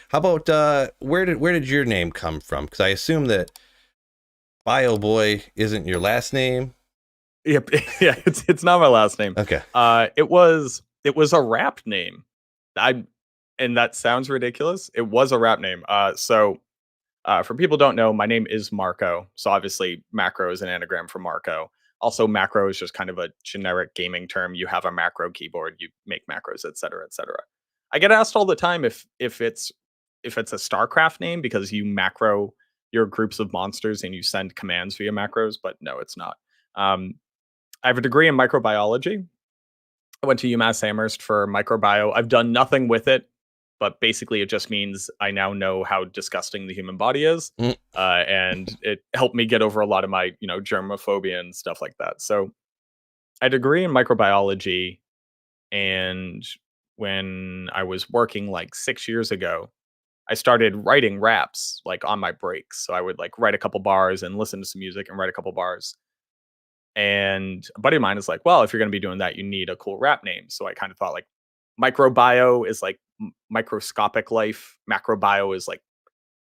How about where did your name come from? Because I assume that Boy isn't your last name. Yep. Yeah, it's not my last name. Okay. It was a rap name. I and that sounds ridiculous. It was a rap name. For people who don't know, my name is Marco. So obviously, macro is an anagram for Marco. Also, macro is just kind of a generic gaming term. You have a macro keyboard, you make macros, et cetera, et cetera. I get asked all the time if it's a StarCraft name because you macro your groups of monsters and you send commands via macros, but no, it's not. Um, I have a degree in microbiology. I went to UMass Amherst for microbio. I've done nothing with it, but basically it just means I now know how disgusting the human body is, Mm, and it helped me get over a lot of my germophobia and stuff like that. So I had a degree in microbiology, and when I was working like 6 years ago, I started writing raps like on my breaks. So I would like write a couple bars and listen to some music and write a couple bars. And a buddy of mine is like, well, if you're going to be doing that, you need a cool rap name. So I kind of thought like microbio is like microscopic life. Macrobio is like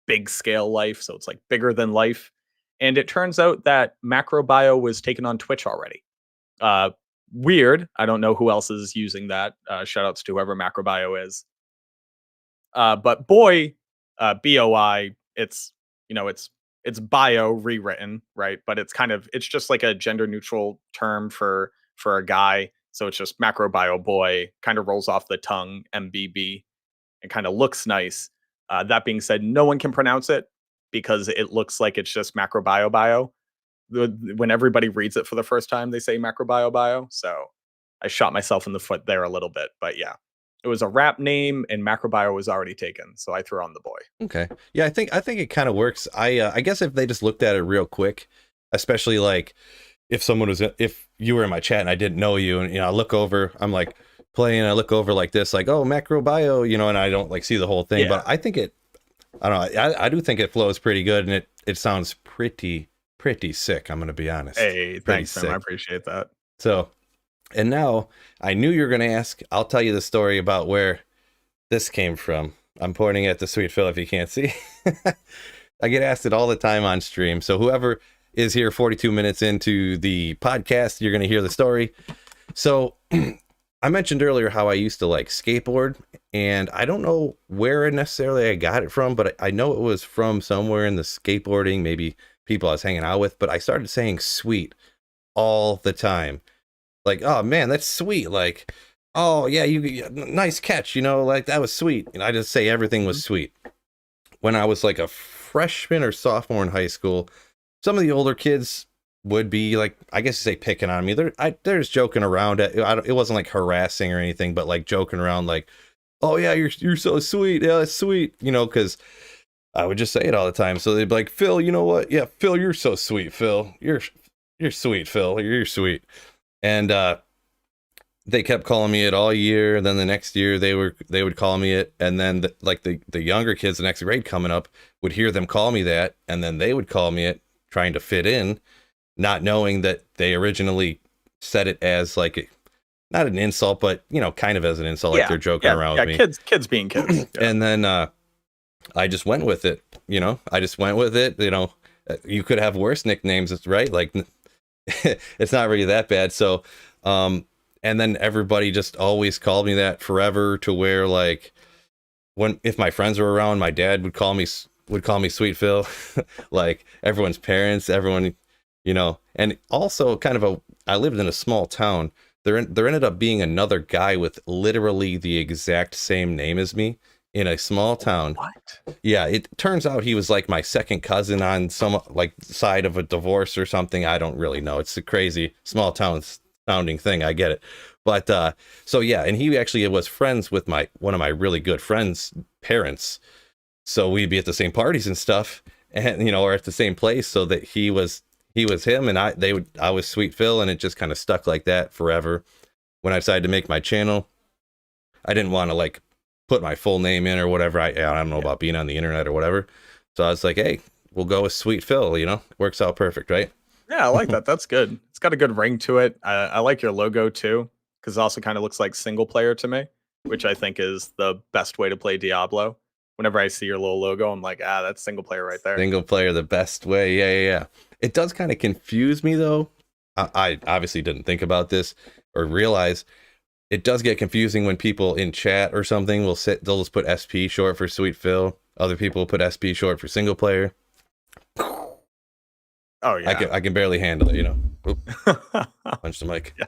big scale life. So it's like bigger than life. And it turns out that macrobio was taken on Twitch already. Uh, Weird. I don't know who else is using that. Shout outs to whoever macrobio is. But boy, boi, it's bio rewritten, right? But it's just like a gender neutral term for a guy. So it's just macro bio boy, kind of rolls off the tongue, MBB, and kind of looks nice. That being said, no one can pronounce it because it looks like it's just macro bio. When everybody reads it for the first time, they say macro bio. So I shot myself in the foot there a little bit, but yeah, it was a rap name and macrobio was already taken, so I threw on the boy. okay. Yeah, I think it kind of works. I guess if they just looked at it real quick, especially like if you were in my chat and I didn't know you, and I look over, I'm like playing, I look over like this, like, oh, macrobio, and I don't like see the whole thing, Yeah. but I don't know, I do think it flows pretty good, and it sounds pretty sick. I'm gonna be honest, Hey, pretty thanks, man. I sick. appreciate that. So, and now I knew you were gonna ask. I'll tell you the story about where this came from. I'm pointing at the sweet Phil if you can't see. I get asked it all the time on stream. So whoever is here 42 minutes into the podcast, you're going to hear the story. So I mentioned earlier how I used to like skateboard, and I don't know where necessarily I got it from, but I know it was from somewhere in the skateboarding, maybe people I was hanging out with, but I started saying sweet all the time. Like, oh man, that's sweet. Like, oh yeah, nice catch, like that was sweet. And I just say everything was Mhm. sweet. When I was like a freshman or sophomore in high school, some of the older kids would be like, I guess you say picking on me. They're just joking around. It wasn't like harassing or anything, but like joking around, like, oh yeah, you're so sweet. Yeah, that's sweet. Because I would just say it all the time. So they'd be like, Phil, you know what? Yeah, Phil, you're so sweet, Phil. You're sweet, Phil. You're sweet. And they kept calling me it all year. Then the next year they would call me it, and then the younger kids, the next grade coming up, would hear them call me that, and then they would call me it, trying to fit in, not knowing that they originally said it as like not an insult, but kind of as an insult, like Yeah, they're joking yeah, around yeah. with me. Kids being kids. Yeah. And then I just went with it. I just went with it. You could have worse nicknames, right? Like it's not really that bad. So, and then everybody just always called me that forever, to where like if my friends were around, my dad would call me Sweet Phil, like everyone's parents, everyone, and also I lived in a small town. There ended up being another guy with literally the exact same name as me in a small town. What? Yeah, it turns out he was like my second cousin on some like side of a divorce or something. I don't really know. It's a crazy small town sounding thing. I get it. But so yeah, and he actually was friends with one of my really good friends' parents. So we'd be at the same parties and stuff, and or at the same place, so that he was him, and I was Sweet Phil, and it just kind of stuck like that forever. When I decided to make my channel, I didn't want to like put my full name in or whatever. I don't know Yeah. about being on the internet or whatever. So I was like, hey, we'll go with Sweet Phil, works out perfect, right? Yeah, I like that. That's good. It's got a good ring to it. I like your logo too, because it also kind of looks like single player to me, which I think is the best way to play Diablo. whenever I see your little logo, I'm like, ah, that's single player right there. Single player, the best way. Yeah. It does kind of confuse me though. I obviously didn't think about this or realize it does get confusing when people in chat or something they'll just put SP short for Sweet Phil. Other people will put SP short for single player. Oh yeah. I can barely handle it, you know. Oop. Punch the mic. Yeah.